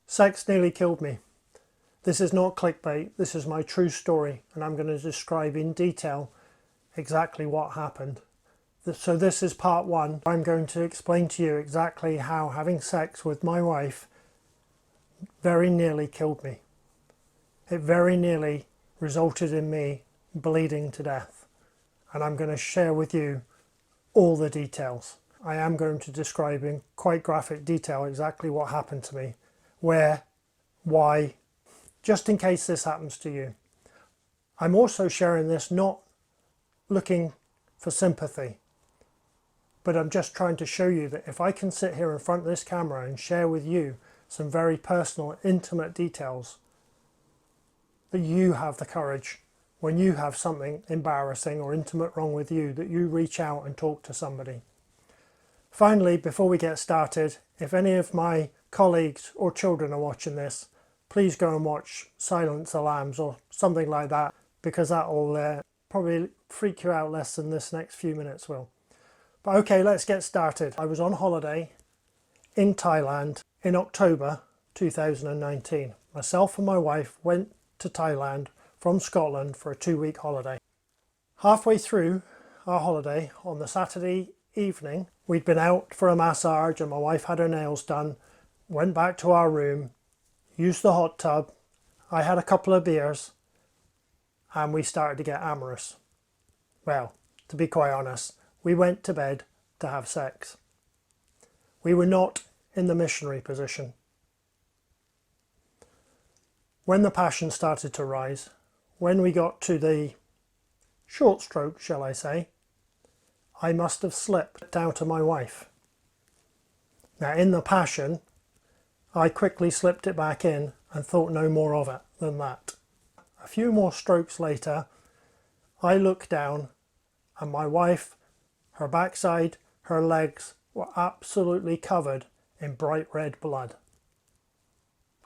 Sex nearly killed me. This is not clickbait, this is my true story, and I'm going to describe in detail exactly what happened. So this is part one. I'm going to explain to you exactly how having sex with my wife very nearly killed me. It very nearly resulted in me bleeding to death. And I'm going to share with you all the details. I am going to describe in quite graphic detail exactly what happened to me, where, why, just in case this happens to you. I'm also sharing this not looking for sympathy, but I'm just trying to show you that if I can sit here in front of this camera and share with you some very personal, intimate details, that you have the courage when you have something embarrassing or intimate wrong with you, that you reach out and talk to somebody. Finally, before we get started, if any of my colleagues or children are watching this, please go and watch Silence the Lambs or something like that, because that will probably freak you out less than this next few minutes will. But okay, let's get started. I was on holiday in Thailand in October 2019. Myself and my wife went to Thailand from Scotland for a 2-week holiday. Halfway through our holiday on the Saturday evening, we'd been out for a massage and my wife had her nails done, went back to our room, used the hot tub, I had a couple of beers, and we started to get amorous. Well, to be quite honest, we went to bed to have sex. We were not in the missionary position. When the passion started to rise, when we got to the short stroke, shall I say, I must have slipped down to my wife. Now, in the passion, I quickly slipped it back in and thought no more of it than that. A few more strokes later, I looked down and my wife, her backside, her legs were absolutely covered in bright red blood.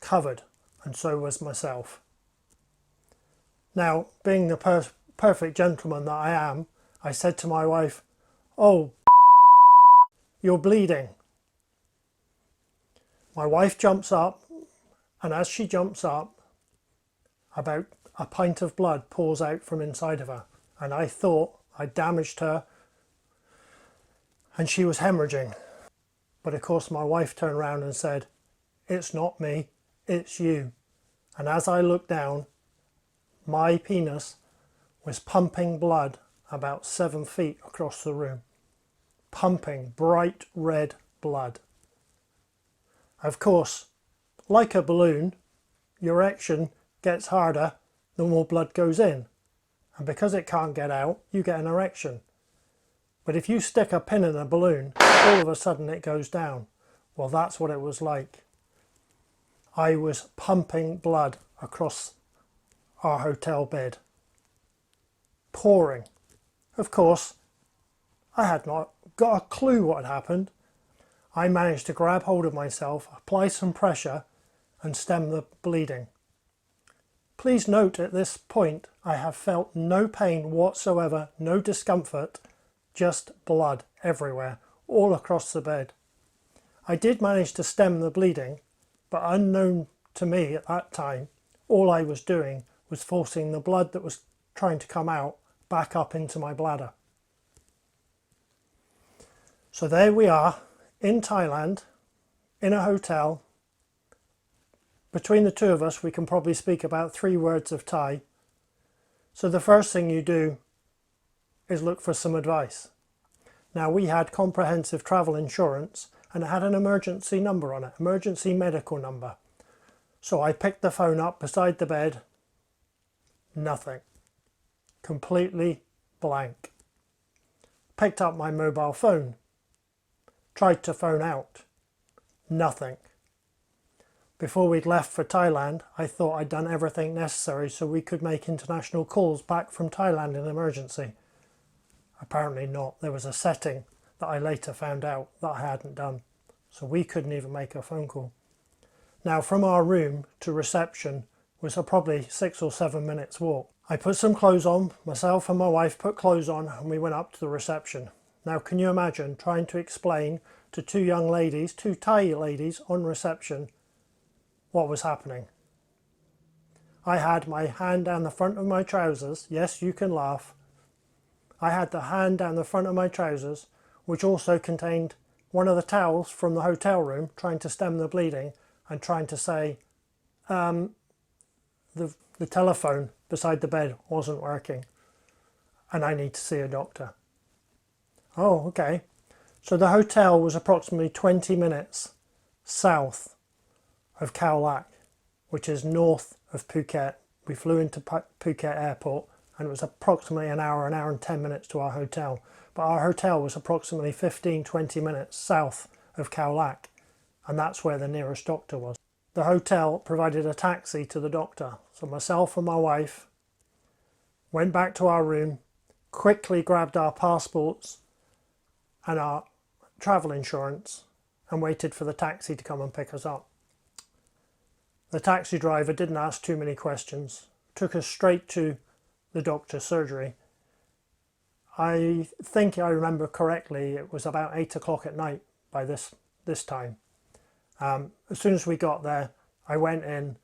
Covered, and so was myself. Now, being the perfect gentleman that I am, I said to my wife, "Oh, you're bleeding." My wife jumps up, and as she jumps up, about a pint of blood pours out from inside of her, and I thought I damaged her and she was hemorrhaging. But of course my wife turned around and said, "It's not me, it's you." And as I looked down, my penis was pumping blood about 7 feet across the room. Pumping bright red blood. Of course, like a balloon, your erection gets harder the more blood goes in. And because it can't get out, you get an erection. But if you stick a pin in a balloon, all of a sudden it goes down. Well, that's what it was like. I was pumping blood across our hotel bed. Pouring. Of course, I had not got a clue what had happened. I managed to grab hold of myself, apply some pressure and stem the bleeding. Please note at this point I have felt no pain whatsoever, no discomfort, just blood everywhere, all across the bed. I did manage to stem the bleeding, but unknown to me at that time, all I was doing was forcing the blood that was trying to come out back up into my bladder. So there we are in Thailand, in a hotel. Between the two of us, we can probably speak about 3 words of Thai. So the first thing you do is look for some advice. Now, we had comprehensive travel insurance and it had an emergency number on it, emergency medical number. So I picked the phone up beside the bed. Nothing. Completely blank. Picked up my mobile phone. Tried to phone out. Nothing. Before we'd left for Thailand, I thought I'd done everything necessary so we could make international calls back from Thailand in emergency. Apparently not. There was a setting that I later found out that I hadn't done, so we couldn't even make a phone call. Now, from our room to reception was a probably 6 or 7 minutes walk. I put some clothes on, myself and my wife put clothes on, and we went up to the reception. Now, can you imagine trying to explain to 2 young ladies, 2 Thai ladies on reception, what was happening. I had my hand down the front of my trousers. Yes, you can laugh. I had the hand down the front of my trousers, which also contained one of the towels from the hotel room, trying to stem the bleeding and trying to say the telephone beside the bed wasn't working and I need to see a doctor. Oh, okay. So the hotel was approximately 20 minutes south of Khao Lak, which is north of Phuket. We flew into Phuket airport and it was approximately an hour and 10 minutes to our hotel. But our hotel was approximately 15-20 minutes south of Khao Lak, and that's where the nearest doctor was. The hotel provided a taxi to the doctor, so myself and my wife went back to our room, quickly grabbed our passports and our travel insurance and waited for the taxi to come and pick us up. The taxi driver didn't ask too many questions, took us straight to the doctor's surgery. I think I remember correctly, it was about 8 o'clock at night by this time. As soon as we got there, I went in.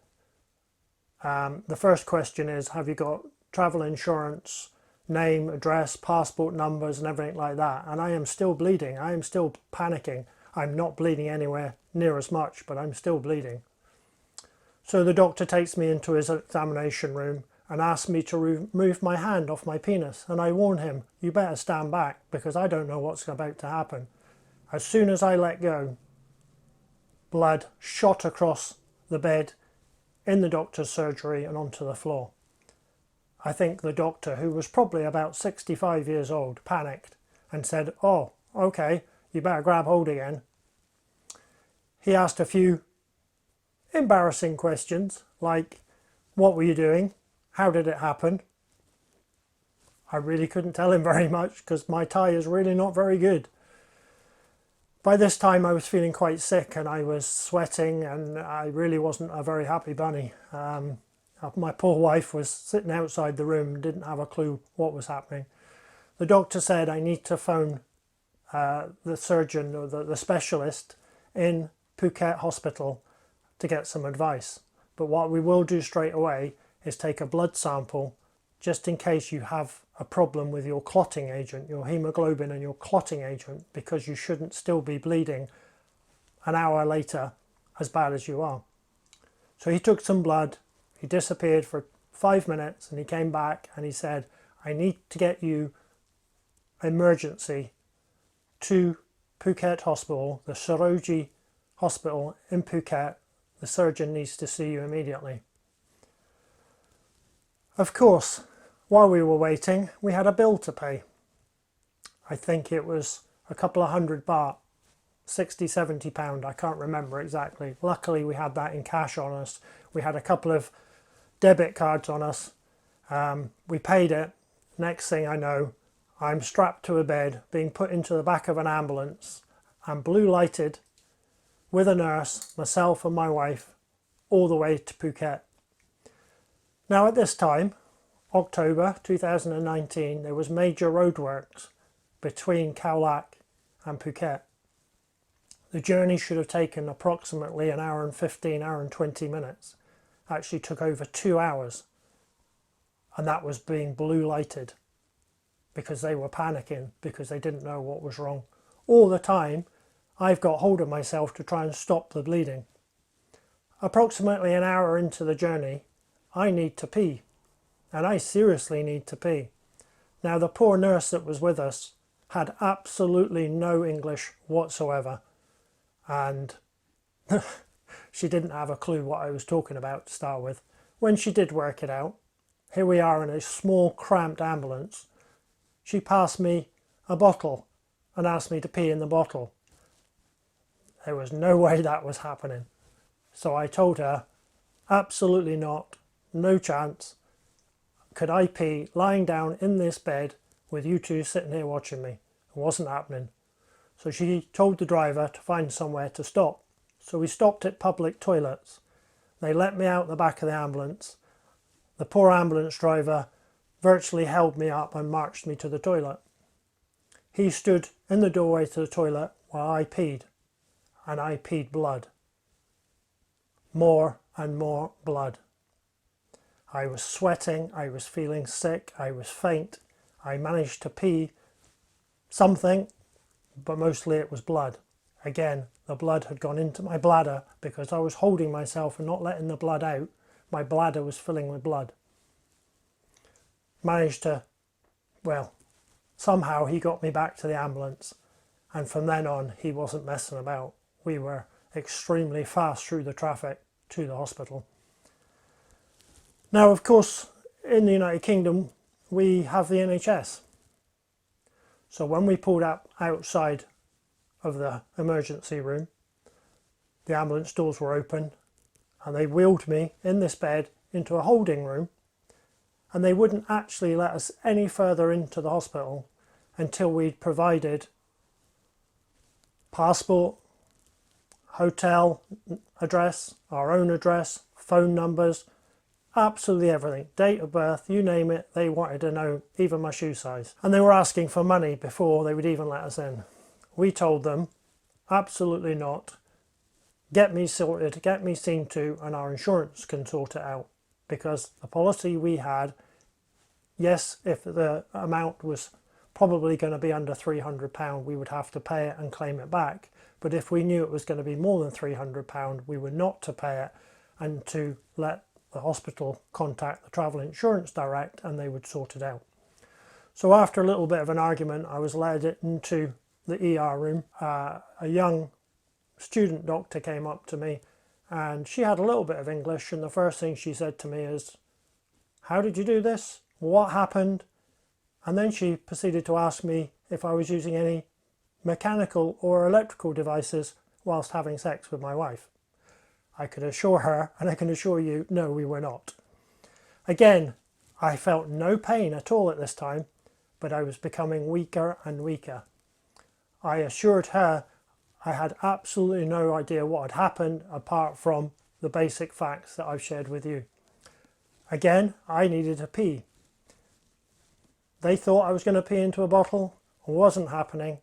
The first question is, have you got travel insurance, name, address, passport numbers and everything like that? And I am still bleeding. I am still panicking. I'm not bleeding anywhere near as much, but I'm still bleeding. So the doctor takes me into his examination room and asks me to remove my hand off my penis. And I warn him, you better stand back because I don't know what's about to happen. As soon as I let go, blood shot across the bed in the doctor's surgery and onto the floor. I think the doctor, who was probably about 65 years old, panicked and said, oh, okay, you better grab hold again. He asked a few embarrassing questions like, what were you doing? How did it happen? I really couldn't tell him very much because my Thai is really not very good. By this time I was feeling quite sick and I was sweating and I really wasn't a very happy bunny. My poor wife was sitting outside the room and didn't have a clue what was happening. The doctor said I need to phone the surgeon or the specialist in Phuket hospital to get some advice. But what we will do straight away is take a blood sample just in case you have a problem with your clotting agent, your hemoglobin and your clotting agent, because you shouldn't still be bleeding an hour later as bad as you are. So he took some blood, he disappeared for 5 minutes and he came back and he said, I need to get you emergency to Phuket Hospital, the Saroji Hospital in Phuket. The surgeon needs to see you immediately. Of course, while we were waiting, we had a bill to pay. I think it was a couple of $100 baht, 60, 70 pound, I can't remember exactly. Luckily we had that in cash on us. We had a couple of debit cards on us. We paid it. Next thing I know, I'm strapped to a bed, being put into the back of an ambulance and blue lighted with a nurse, myself and my wife, all the way to Phuket. Now at this time, October 2019, there was major roadworks between Khao Lak and Phuket. The journey should have taken approximately an hour and 15, hour and 20 minutes. Actually took over 2 hours, and that was being blue lighted because they were panicking because they didn't know what was wrong. All the time I've got hold of myself to try and stop the bleeding. Approximately an hour into the journey, I need to pee, and I seriously need to pee. Now the poor nurse that was with us had absolutely no English whatsoever, and she didn't have a clue what I was talking about to start with. When she did work it out, here we are in a small cramped ambulance, she passed me a bottle and asked me to pee in the bottle. There was no way that was happening. So I told her, absolutely not, no chance. Could I pee lying down in this bed with you two sitting here watching me? It wasn't happening. So she told the driver to find somewhere to stop. So we stopped at public toilets. They let me out the back of the ambulance. The poor ambulance driver virtually held me up and marched me to the toilet. He stood in the doorway to the toilet while I peed, and I peed blood. more and more blood. I was sweating, I was feeling sick, I was faint. I managed to pee something, but mostly it was blood. Again, the blood had gone into my bladder because I was holding myself and not letting the blood out. My bladder was filling with blood. Managed to, well, somehow he got me back to the ambulance, and from then on he wasn't messing about. We were extremely fast through the traffic to the hospital. Now, of course, in the United Kingdom we have the NHS. So when we pulled up outside of the emergency room, the ambulance doors were open and they wheeled me in this bed into a holding room, and they wouldn't actually let us any further into the hospital until we'd provided passport, hotel address, our own address, phone numbers, absolutely everything, date of birth, you name it. They wanted to know even my shoe size, and they were asking for money before they would even let us in. We told them absolutely not, get me sorted, get me seen to, and our insurance can sort it out. Because the policy we had, yes, if the amount was probably going to be under £300, we would have to pay it and claim it back. But if we knew it was going to be more than £300, we were not to pay it and to let the hospital contact the travel insurance direct and they would sort it out. So after a little bit of an argument, I was led into the ER room. A young student doctor came up to me and she had a little bit of English, and the first thing she said to me is, "How did you do this? What happened?" And then she proceeded to ask me if I was using any mechanical or electrical devices whilst having sex with my wife. I could assure her, and I can assure you, no, we were not. Again, I felt no pain at all at this time, but I was becoming weaker and weaker. I assured her I had absolutely no idea what had happened apart from the basic facts that I've shared with you. Again, I needed to pee. They thought I was going to pee into a bottle. It wasn't happening.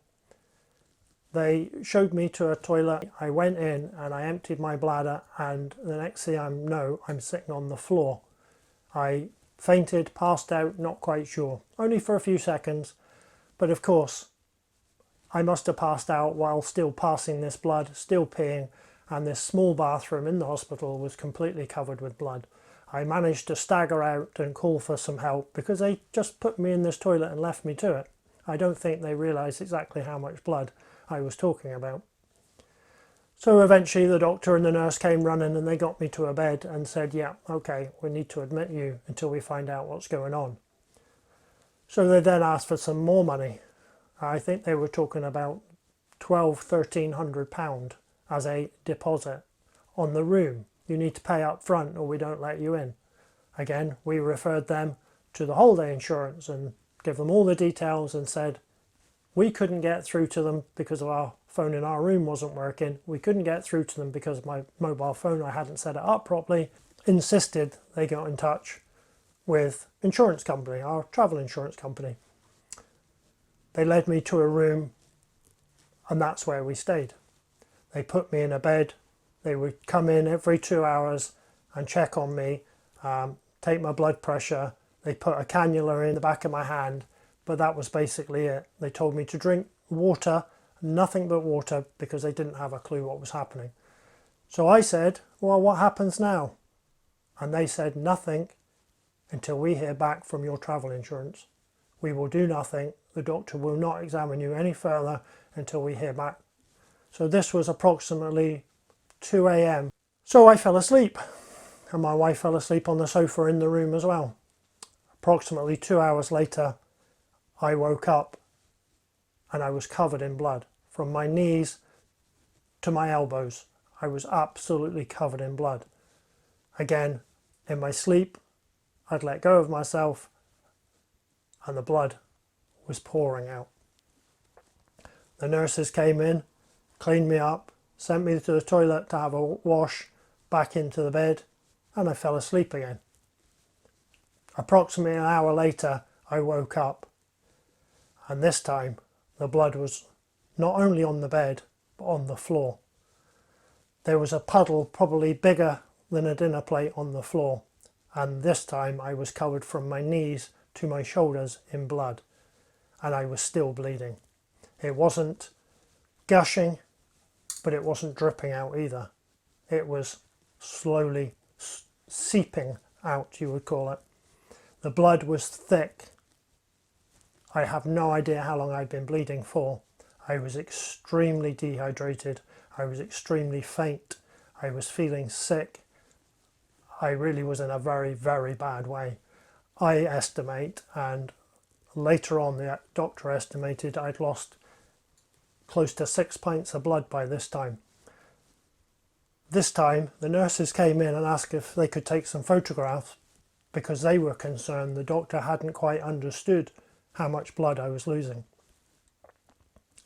They showed me to a toilet. I went in and I emptied my bladder, and the next thing I know, I'm sitting on the floor. I fainted, passed out, not quite sure. Only for a few seconds, but of course, I must have passed out while still passing this blood, still peeing, and this small bathroom in the hospital was completely covered with blood. I managed to stagger out and call for some help because they just put me in this toilet and left me to it. I don't think they realised exactly how much blood I was talking about. So eventually the doctor and the nurse came running and they got me to a bed and said, yeah, okay, we need to admit you until we find out what's going on. So they then asked for some more money. I think they were talking about £1,200–1,300 as a deposit on the room. You need to pay up front or we don't let you in. Again, we referred them to the holiday insurance and gave them all the details and said we couldn't get through to them because of our phone in our room wasn't working. We couldn't get through to them because of my mobile phone, I hadn't set it up properly. Insisted they got in touch with insurance company, our travel insurance company. They led me to a room and that's where we stayed. They put me in a bed. They would come in every 2 hours and check on me, take my blood pressure. They put a cannula in the back of my hand, but that was basically it. They told me to drink water, nothing but water, because they didn't have a clue what was happening. So I said, well, what happens now? And they said, nothing until we hear back from your travel insurance. We will do nothing. The doctor will not examine you any further until we hear back. So this was approximately 2 a.m. So I fell asleep, and my wife fell asleep on the sofa in the room as well. Approximately 2 hours later, I woke up and I was covered in blood from my knees to my elbows. I was absolutely covered in blood. Again, in my sleep, I'd let go of myself and the blood was pouring out. The nurses came in, cleaned me up, sent me to the toilet to have a wash, back into the bed, and I fell asleep again. Approximately an hour later, I woke up, and this time the blood was not only on the bed, but on the floor. there was a puddle probably bigger than a dinner plate on the floor, and this time I was covered from my knees to my shoulders in blood, and I was still bleeding. It wasn't gushing, but it wasn't dripping out either. It was slowly seeping out, you would call it. The blood was thick. I have no idea how long I'd been bleeding for. I was extremely dehydrated. I was extremely faint. I was feeling sick. I really was in a very, very bad way. I estimate, and later on the doctor estimated, I'd lost close to 6 pints of blood by this time. This time the nurses came in and asked if they could take some photographs because they were concerned the doctor hadn't quite understood how much blood I was losing.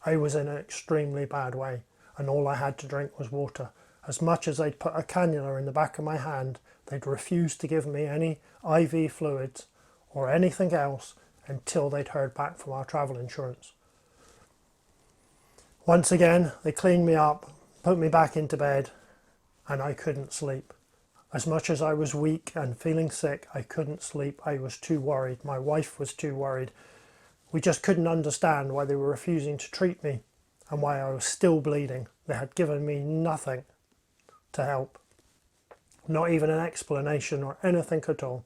I was in an extremely bad way, and all I had to drink was water. As much as they'd put a cannula in the back of my hand, they'd refused to give me any IV fluids or anything else until they'd heard back from our travel insurance. Once again, they cleaned me up, put me back into bed, and I couldn't sleep. As much as I was weak and feeling sick, I couldn't sleep. I was too worried. My wife was too worried. We just couldn't understand why they were refusing to treat me and why I was still bleeding. They had given me nothing to help. Not even an explanation or anything at all.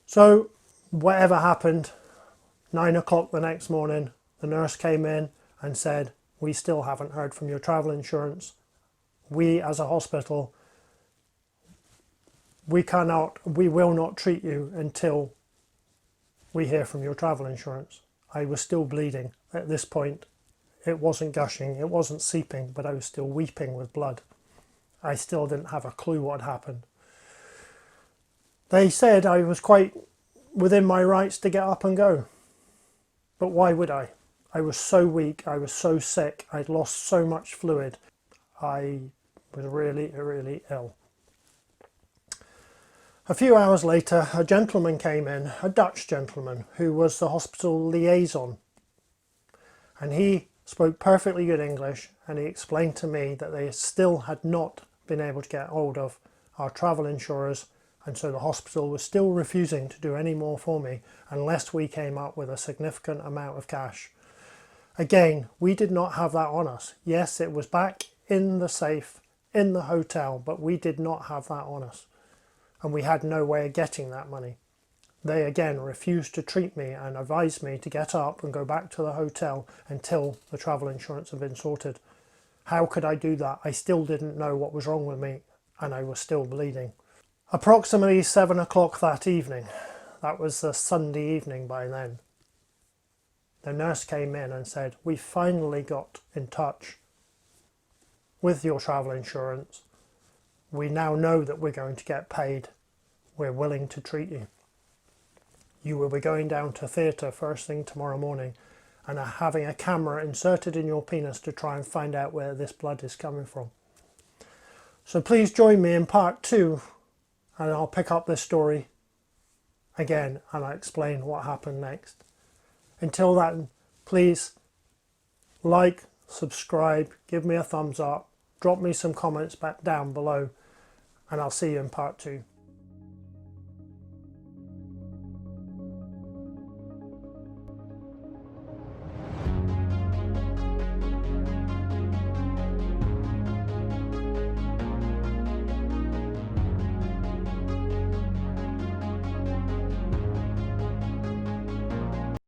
So whatever happened, 9 o'clock the next morning, the nurse came in and said, "We still haven't heard from your travel insurance. We as a hospital, we will not treat you until we hear from your travel insurance." I was still bleeding at this point. It wasn't gushing, it wasn't seeping, but I was still weeping with blood. I still didn't have a clue what had happened. They said I was quite within my rights to get up and go. But why would I? I was so weak, I was so sick, I'd lost so much fluid. I was really, really ill. A few hours later, a gentleman came in, a Dutch gentleman, who was the hospital liaison. And he spoke perfectly good English, and he explained to me that they still had not been able to get hold of our travel insurers, and so the hospital was still refusing to do any more for me unless we came up with a significant amount of cash. Again, we did not have that on us. Yes, it was back in the safe, in the hotel, but we did not have that on us. And we had no way of getting that money. They again refused to treat me and advised me to get up and go back to the hotel until the travel insurance had been sorted. How could I do that? I still didn't know what was wrong with me, and I was still bleeding. Approximately 7 o'clock that evening, that was the Sunday evening by then, the nurse came in and said, "We finally got in touch with your travel insurance. We now know that we're going to get paid. We're willing to treat you. You will be going down to theatre first thing tomorrow morning and are having a camera inserted in your penis to try and find out where this blood is coming from." So please join me in part 2, and I'll pick up this story again and I'll explain what happened next. Until then, please like, subscribe, give me a thumbs up, drop me some comments back down below, and I'll see you in part 2.